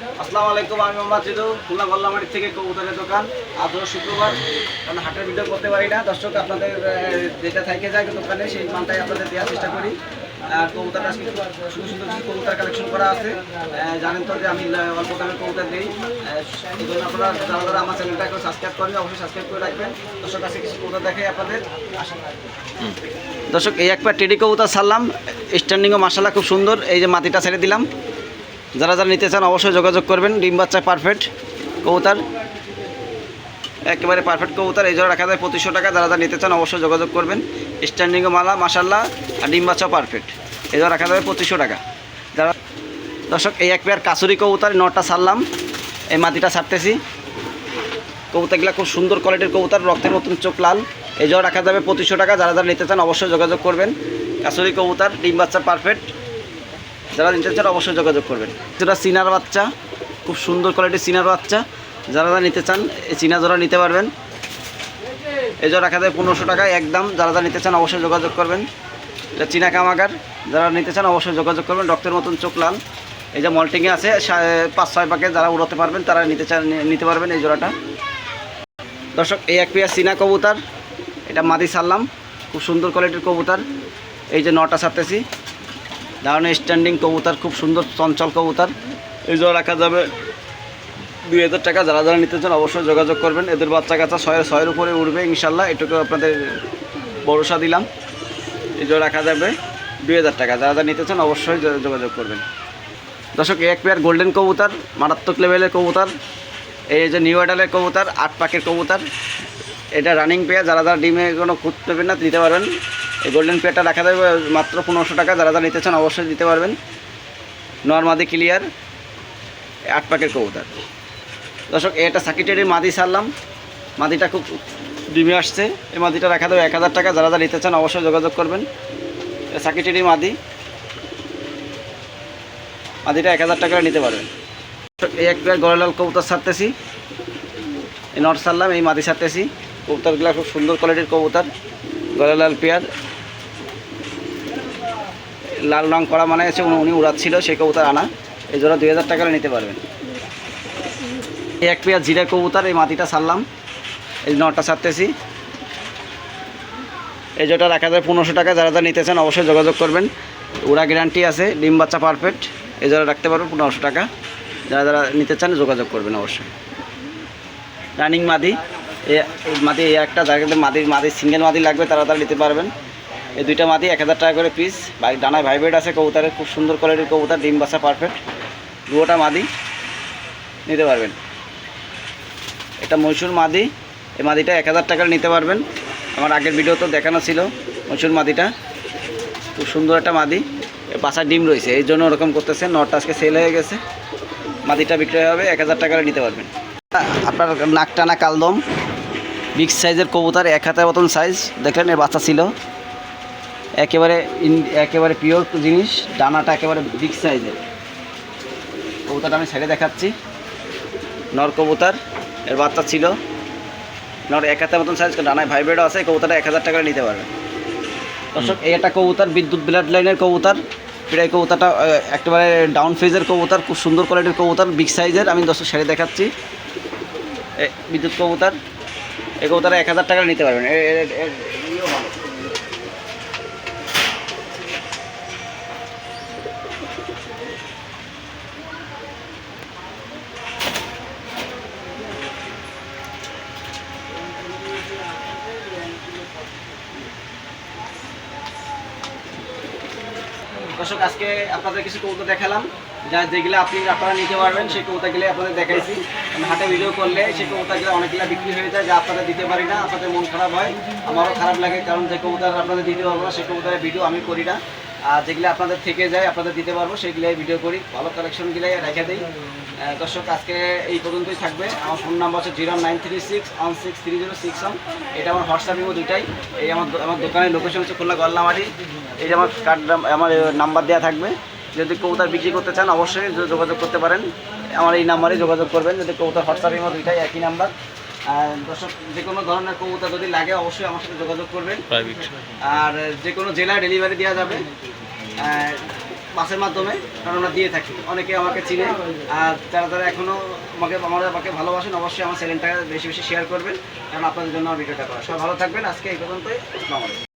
আসসালামু আলাইকুম, আমি মোহাম্মদ জিদু, খুলনা গল্লামারি থেকে কবুতরের দোকান। আজ শুক্রবার, কারণ হাটের ভিডিও করতে পারি না। দর্শক, আপনাদের যেটা থেকে যায় দোকানে সেই মানটাই আপনাদের দেওয়ার চেষ্টা করি। আর কবুতর আজকে সুন্দর সুন্দর কিছু কবুতর কালেকশন করা আছে। জানেন তো যে আমি অল্প দামের কবুতর দিই। এই জন্য আপনারা যারা আমার চ্যানেলটাকে সাবস্ক্রাইব করেন, অবশ্যই সাবস্ক্রাইব করে রাখবেন। দর্শক, আজকে কিছু কবুতর দেখাই আপনাদের। দর্শক, এই একটা টেডি কবুতর ছাড়লাম, স্ট্যান্ডিংও মাশাআল্লাহ খুব সুন্দর। এই যে মাটিটা ছেড়ে দিলাম, যারা যারা নিতে চান অবশ্যই যোগাযোগ করবেন। ডিম বাচ্চা পারফেক্ট কবুতর, একেবারে পারফেক্ট কবুতর। এই জন্য রাখা যায় 2500 টাকা। যারা যারা নিতে চান অবশ্যই যোগাযোগ করবেন। স্ট্যান্ডিংও মালা মাশাআল্লাহ, আর ডিম বাচ্চাও পারফেক্ট। এই জন্য রাখা যাবে 2500 টাকা। যারা দর্শক, এই এক পেয়ার কাসুরি কবুতর নটা ছাড়লাম, এই মাটিটা ছাড়তেছি। কবুতরগুলো খুব সুন্দর কোয়ালিটির কবুতর, রক্তের মতন চোখ লাল। এই জন্য রাখা যাবে 2500 টাকা। যারা যারা নিতে চান অবশ্যই যোগাযোগ করবেন। কাসুরি কবুতর, ডিম বাচ্চা পারফেক্ট। যারা নিতে চান অবশ্যই যোগাযোগ করবেন। যেটা চিনার বাচ্চা, খুব সুন্দর কোয়ালিটির চিনার বাচ্চা। যারা যারা নিতে চান এই চিনা জোড়া নিতে পারবেন। এই জোড়া রাখা যায় 1500 টাকা একদম। যারা যারা নিতে চান অবশ্যই যোগাযোগ করবেন। এটা চীনা কামাগার, যারা নিতে চান অবশ্যই যোগাযোগ করবেন। রক্তের মতন চোখ লাল। এই যে মল্টিংয়ে আছে 5-6 পাকে, যারা উড়াতে পারবেন তারা নিতে পারবেন এই জোড়াটা। দর্শক, এই এক পেয়ার চীনা কবুতর, এটা মাদি ছাড়লাম, খুব সুন্দর কোয়ালিটির কবুতর। এই যে নটা ছাড়তেছি, দারুণ স্ট্যান্ডিং কবুতর, খুব সুন্দর চঞ্চল কবুতর। এই জোড়া রাখা যাবে 2000 টাকা। যারা যারা নিতে চান অবশ্যই যোগাযোগ করবেন। এদের বাচ্চা কাচ্চা 600 উপরে উঠবে ইনশাল্লাহ, এটুকু আপনাদের ভরসা দিলাম। এই জোড়া রাখা যাবে 2000 টাকা। যারা যারা নিতে চান অবশ্যই যোগাযোগ করবেন। দর্শক, এক পেয়ার গোল্ডেন কবুতর, মারাত্মক লেভেলের কবুতর। এই যে নিউ অ্যাডালের কবুতর, 8 পাকের কবুতর। এটা রানিং পেয়ার। যারা যারা ডিমে কোনো খুঁত নেবেন না নিতে পারবেন। এই গোল্ডেন পেয়ারটা রাখা যাবে মাত্র 1500 টাকা। যারা যারা নিতে চান অবশ্যই দিতে পারবেন। নর্মাদি ক্লিয়ার, 8 পাকের কবুতর। দর্শক, এটা সাকিটেরির মাদি ছাড়লাম, মাদিটা খুব ডিমে আসছে। এই মাদিটা রাখা যাবে 1000 টাকা। যারা যারা নিতে চান অবশ্যই যোগাযোগ করবেন। সাকিটেরির মাদি, মাদিটা 1000 টাকা নিতে পারবেন। এই এক পেয়ার গড়লাল কবুতর ছাড়তেছি, এই নট ছাড়লাম, এই মাদি ছাড়তেছি। কবুতরগুলো খুব সুন্দর কোয়ালিটির কবুতর, গড়লাল পেয়ার। লাল রং করা মানে হচ্ছে উনি উড়াচ্ছিল, সেই কবুতর আনা। এই জোড়া 2000 টাকা নিতে পারবেন। এই এক পেয়ার জিরা কবুতর, এই মাটিটা ছাড়লাম, এই নটা ছাড়তেছি। এই জোড়া রাখা যায় 1500 টাকা। যারা যারা নিতে চান অবশ্যই যোগাযোগ করবেন। উড়া গ্যারান্টি আছে, ডিম বাচ্চা পারফেক্ট। এই জোড়া রাখতে পারবেন 1500 টাকা। যারা যারা নিতে চান যোগাযোগ করবেন অবশ্যই। রানিং মাদি, এই মাদি এই একটা, যারা মাদির সিঙ্গেল মাদি লাগবে তারা তারা নিতে পারবেন। এই দুইটা মাদি 1000 টাকা করে পিস। ডানায় ভাইব্রেট আছে কবুতরের, খুব সুন্দর কোয়ালিটির কবুতর, ডিম বাচ্চা পারফেক্ট। দুটা মাদি নিতে পারবেন। এটা মহীশূর মাদি, এই মাদিটা 1000 টাকা নিতে পারবেন। আমার আগের ভিডিও তো দেখানো ছিল মহীশূর মাদিটা, খুব সুন্দর একটা মাদি। বাসার ডিম রয়েছে, এই জন্য ওরকম করতেছে। নটা আজকে সেল হয়ে গেছে, মাদিটা বিক্রয় হবে 1000 টাকা নিতে পারবেন। আপনার নাক টানা কালদম, বিগ সাইজের কবুতর, 1 হাতের মতন সাইজ। দেখলেন এর বাচ্চা ছিল, একেবারে পিওর জিনিস। ডানাটা একেবারে বিগ সাইজের কবুতরটা আমি সাইডে দেখাচ্ছি। নর কবুতর, এর বাচ্চা ছিল, নর 1 হাতের মতন সাইজ, ডানায় ভাইব্রেটও আছে। কবুতরটা 1000 টাকা নিতে পারবেন। দর্শক, এই একটা কবুতর বিদ্যুৎ ব্লাড লাইনের কবুতর। প্রায় কবুতরটা একেবারে ডাউন ফেজের কবুতর, খুব সুন্দর কোয়ালিটির কবুতর, বিগ সাইজের। আমি দর্শক সাইডে দেখাচ্ছি, বিদ্যুৎ কবুতর। এই কবুতরটা 1000 টাকা নিতে পারবেন। দর্শক, আজকে আপনাদের কিছু কবুতর দেখালাম, যেগুলো আপনারা নিতে পারবেন। সেই কবুতরগুলো আপনাদের দেখাইছি। হাটে ভিডিও করলে সেই কবুতরগুলো অনেকগুলো বিক্রি হয়ে যায়, যা আপনারা দিতে পারি না। আপনাদের মন খারাপ হয়, আমারও খারাপ লাগে, কারণ যে কবুতর আপনাদের দিতে পারবো না সেই কবুতরের ভিডিও আমি করি না। আর যেগুলো আপনাদের থেকে যায় আপনাদের দিতে পারবো সেগুলাই ভিডিও করি, ভালো কালেকশনগুলাই রেখে দিই। দর্শক, আজকে এই পর্যন্তই থাকবে। আমার ফোন নাম্বার হচ্ছে 09361630661। এটা আমার হোয়াটসঅ্যাপ ইমো দুইটাই। এই আমার দোকানের লোকেশন হচ্ছে খুলনা গল্লামারি। এই যে আমার আমার নাম্বার দেওয়া থাকবে। যদি কবুতর বিক্রি করতে চান অবশ্যই যোগাযোগ করতে পারেন, আমার এই নাম্বারে যোগাযোগ করবেন। যদি কবুতর হোয়াটসঅ্যাপ ইমো দুইটাই একই নাম্বার। দর্শক, যে কোনো ধরনের কবুতর যদি লাগে অবশ্যই আমার সাথে যোগাযোগ করবেন। আর যে কোনো জেলায় ডেলিভারি দেওয়া যাবে। বাসের মাধ্যমে, কারণ আমরা দিয়ে থাকি, অনেকে আমাকে চিনে। আর যারা এখনও আমাকে ভালোবাসেন, অবশ্যই আমার চ্যানেলটা বেশি বেশি শেয়ার করবেন, কারণ আপনাদের জন্য আমার ভিডিওটা করা। সবাই ভালো থাকবেন, আজকে এই পর্যন্তই। আসসালামু আলাইকুম।